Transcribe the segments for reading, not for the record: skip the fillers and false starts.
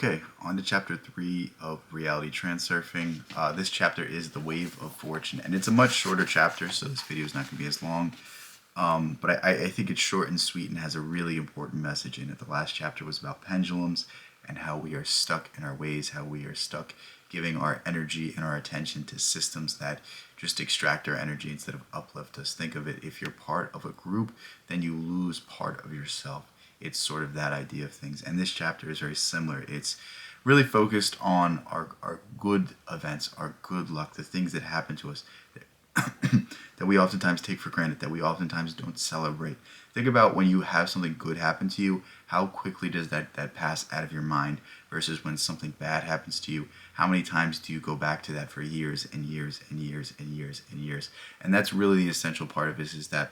Okay, on to chapter 3 of reality transurfing. This chapter is the wave of fortune, and it's a much shorter chapter, so this video is not going to be as long. But I think it's short and sweet and has a really important message in it. The last chapter was about pendulums and how we are stuck in our ways, how we are stuck giving our energy and our attention to systems that just extract our energy instead of uplift us. Think of it, if you're part of a group, then you lose part of yourself. It's sort of that idea of things. And this chapter is very similar. It's really focused on our good events, our good luck, the things that happen to us that we oftentimes take for granted, that we oftentimes don't celebrate. Think about when you have something good happen to you, how quickly does that pass out of your mind versus when something bad happens to you, how many times do you go back to that for years and years and years and years and years? And that's really the essential part of this, is that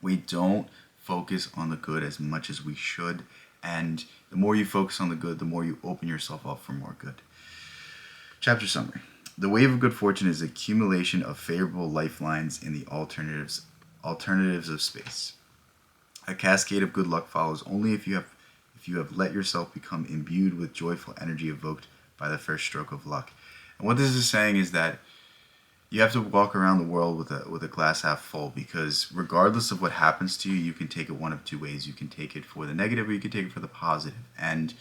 we don't focus on the good as much as we should. And the more you focus on the good, the more you open yourself up for more good. Chapter summary. The wave of good fortune is an accumulation of favorable lifelines in the alternatives of space. A cascade of good luck follows only if you have let yourself become imbued with joyful energy evoked by the first stroke of luck. And what this is saying is that you have to walk around the world with a glass half full, because regardless of what happens to you, you can take it one of two ways. You can take it for the negative, or you can take it for the positive. And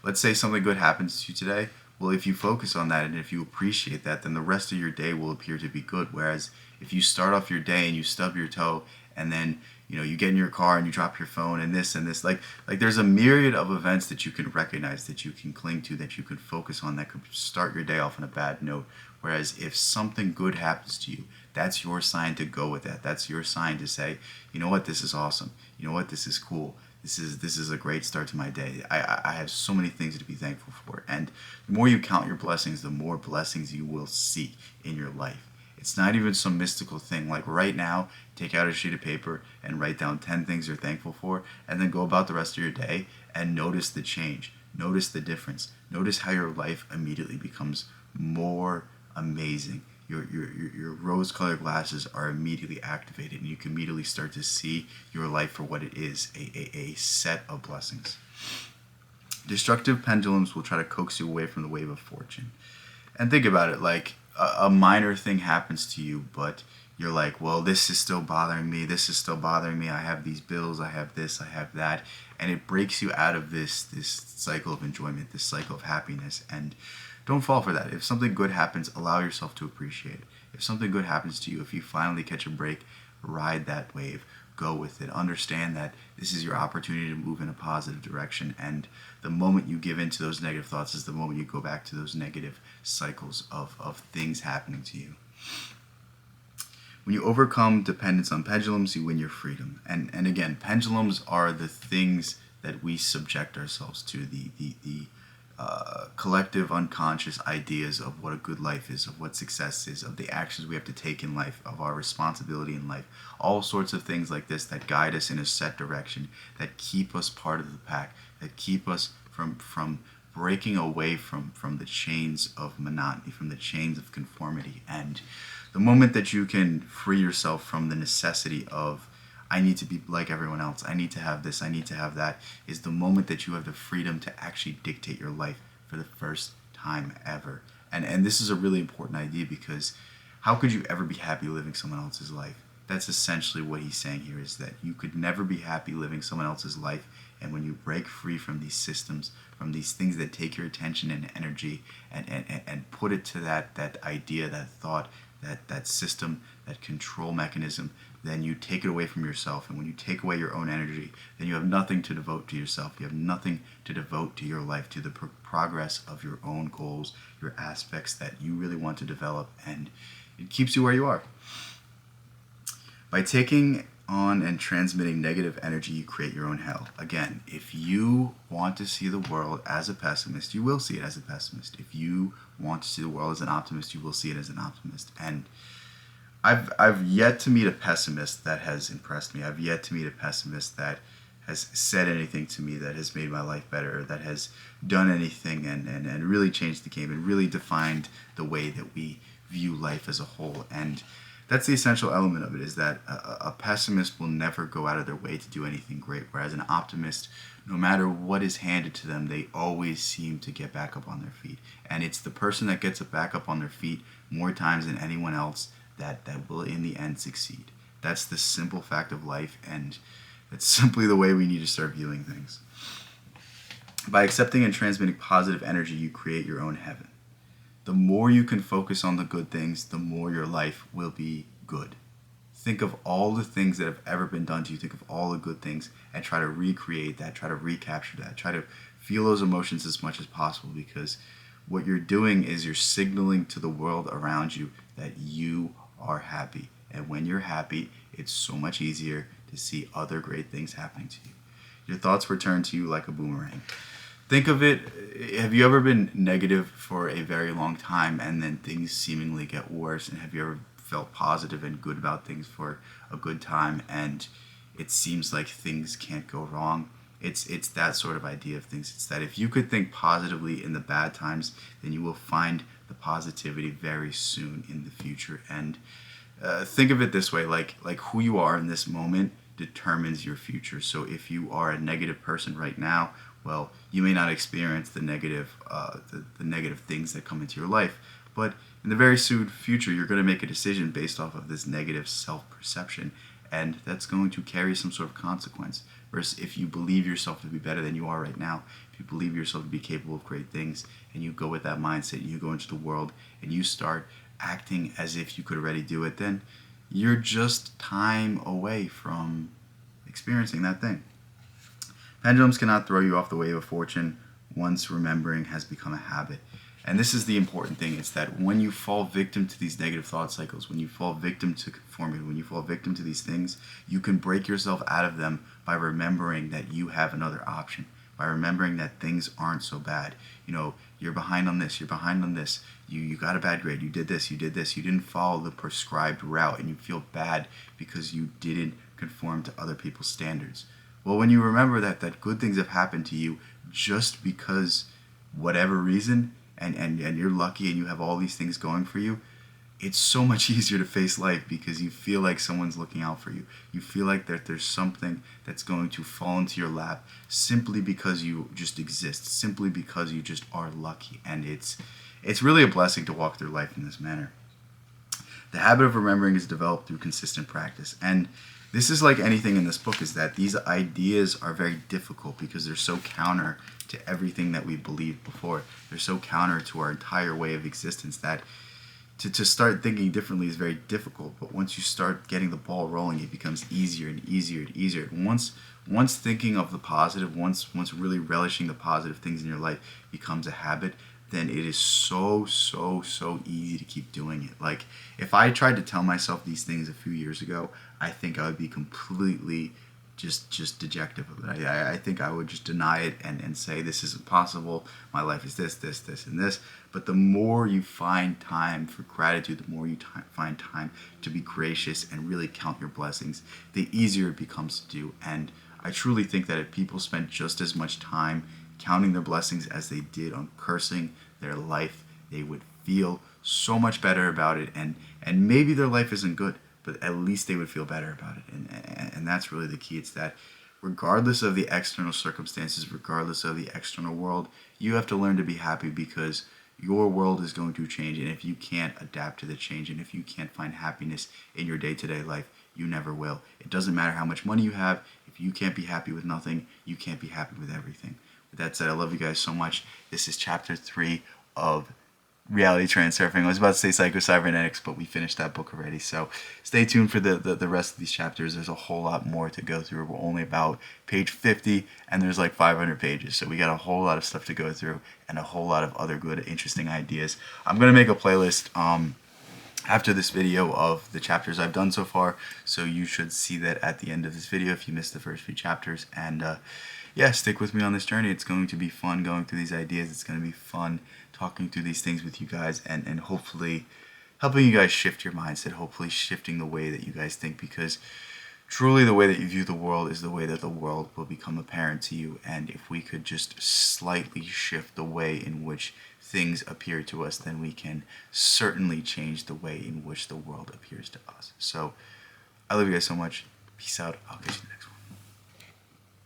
let's say something good happens to you today. Well, if you focus on that and if you appreciate that, then the rest of your day will appear to be good. Whereas if you start off your day and you stub your toe, and then you get in your car and you drop your phone and this, like there's a myriad of events that you can recognize, that you can cling to, that you can focus on, that could start your day off on a bad note. Whereas if something good happens to you, that's your sign to go with that. That's your sign to say, you know what, this is awesome. You know what, this is cool. This is a great start to my day. I have so many things to be thankful for. And the more you count your blessings, the more blessings you will see in your life. It's not even some mystical thing. Like right now, take out a sheet of paper and write down 10 things you're thankful for, and then go about the rest of your day and notice the change. Notice the difference. Notice how your life immediately becomes more amazing. Your rose-colored glasses are immediately activated, and you can immediately start to see your life for what it is, a set of blessings. Destructive pendulums will try to coax you away from the wave of fortune. And think about it, like a minor thing happens to you, but you're like, well, this is still bothering me, I have these bills, I have this, I have that, and it breaks you out of this cycle of enjoyment, this cycle of happiness. And don't fall for that. If something good happens, allow yourself to appreciate it. If something good happens to you, if you finally catch a break, ride that wave. Go with it. Understand that this is your opportunity to move in a positive direction. And the moment you give in to those negative thoughts is the moment you go back to those negative cycles of things happening to you. When you overcome dependence on pendulums, you win your freedom. And again, pendulums are the things that we subject ourselves to, the collective unconscious ideas of what a good life is, of what success is, of the actions we have to take in life, of our responsibility in life. All sorts of things like this that guide us in a set direction, that keep us part of the pack, that keep us from breaking away from the chains of monotony, from the chains of conformity. And the moment that you can free yourself from the necessity of, I need to be like everyone else, I need to have this, I need to have that, is the moment that you have the freedom to actually dictate your life for the first time ever. And this is a really important idea, because how could you ever be happy living someone else's life? That's essentially what he's saying here, is that you could never be happy living someone else's life. And when you break free from these systems, from these things that take your attention and energy, and put it to that idea, that thought, that system, that control mechanism, then you take it away from yourself. And when you take away your own energy, then you have nothing to devote to yourself. You have nothing to devote to your life, to the progress of your own goals, your aspects that you really want to develop, and it keeps you where you are. By taking on and transmitting negative energy, you create your own hell. Again, if you want to see the world as a pessimist, you will see it as a pessimist. If you want to see the world as an optimist, you will see it as an optimist. And I've yet to meet a pessimist that has impressed me. I've yet to meet a pessimist that has said anything to me that has made my life better, or that has done anything and really changed the game and really defined the way that we view life as a whole. And That's the essential element of it, is that a pessimist will never go out of their way to do anything great, whereas an optimist, no matter what is handed to them, they always seem to get back up on their feet. And it's the person that gets back up on their feet more times than anyone else that will in the end succeed. That's the simple fact of life, and it's simply the way we need to start viewing things. By accepting and transmitting positive energy, you create your own heaven. The more you can focus on the good things, the more your life will be good. Think of all the things that have ever been done to you. Think of all the good things and try to recreate that, try to recapture that, try to feel those emotions as much as possible, because what you're doing is you're signaling to the world around you that you are happy. And when you're happy, it's so much easier to see other great things happening to you. Your thoughts return to you like a boomerang. Think of it, have you ever been negative for a very long time and then things seemingly get worse? And have you ever felt positive and good about things for a good time and it seems like things can't go wrong? It's that sort of idea of things. It's that if you could think positively in the bad times, then you will find the positivity very soon in the future. And think of it this way, like who you are in this moment determines your future. So if you are a negative person right now, well, you may not experience the negative things that come into your life, but in the very soon future, you're going to make a decision based off of this negative self-perception, and that's going to carry some sort of consequence. Whereas if you believe yourself to be better than you are right now, if you believe yourself to be capable of great things, and you go with that mindset, and you go into the world, and you start acting as if you could already do it, then you're just time away from experiencing that thing. Pendulums cannot throw you off the wave of fortune once remembering has become a habit. And this is the important thing. It's that when you fall victim to these negative thought cycles, when you fall victim to conformity, when you fall victim to these things, you can break yourself out of them by remembering that you have another option, by remembering that things aren't so bad. You know, you're behind on this, you're behind on this, you got a bad grade, you did this, you didn't follow the prescribed route, and you feel bad because you didn't conform to other people's standards. Well, when you remember that good things have happened to you just because whatever reason, and you're lucky and you have all these things going for you, it's so much easier to face life because you feel like someone's looking out for you. You feel like that there's something that's going to fall into your lap simply because you just exist, simply because you just are lucky. And it's really a blessing to walk through life in this manner. The habit of remembering is developed through consistent practice. And this is like anything in this book, is that these ideas are very difficult because they're so counter to everything that we believed before. They're so counter to our entire way of existence that to start thinking differently is very difficult. But once you start getting the ball rolling, it becomes easier and easier and easier. And once thinking of the positive, once really relishing the positive things in your life becomes a habit, then it is so easy to keep doing it. Like, if I tried to tell myself these things a few years ago, I think I would be completely just dejected of it. I think I would just deny it and say, this isn't possible, my life is this, and this. But the more you find time for gratitude, the more you find time to be gracious and really count your blessings, the easier it becomes to do. And I truly think that if people spent just as much time counting their blessings as they did on cursing their life, they would feel so much better about it. And maybe their life isn't good, but at least they would feel better about it. And that's really the key. It's that regardless of the external circumstances, regardless of the external world, you have to learn to be happy, because your world is going to change. And if you can't adapt to the change, and if you can't find happiness in your day-to-day life, you never will. It doesn't matter how much money you have. If you can't be happy with nothing, you can't be happy with everything. With that said, I love you guys so much. This is chapter 3 of Reality Transurfing. I was about to say Psycho-Cybernetics, but we finished that book already. So stay tuned for the rest of these chapters. There's a whole lot more to go through. We're only about page 50, and there's like 500 pages. So we got a whole lot of stuff to go through and a whole lot of other good, interesting ideas. I'm going to make a playlist after this video of the chapters I've done so far. So you should see that at the end of this video if you missed the first few chapters. And yeah, stick with me on this journey. It's going to be fun going through these ideas. It's going to be fun talking through these things with you guys, and hopefully helping you guys shift your mindset, hopefully shifting the way that you guys think, because truly the way that you view the world is the way that the world will become apparent to you. And if we could just slightly shift the way in which things appear to us, then we can certainly change the way in which the world appears to us. So I love you guys so much. Peace out. I'll catch you in the next one.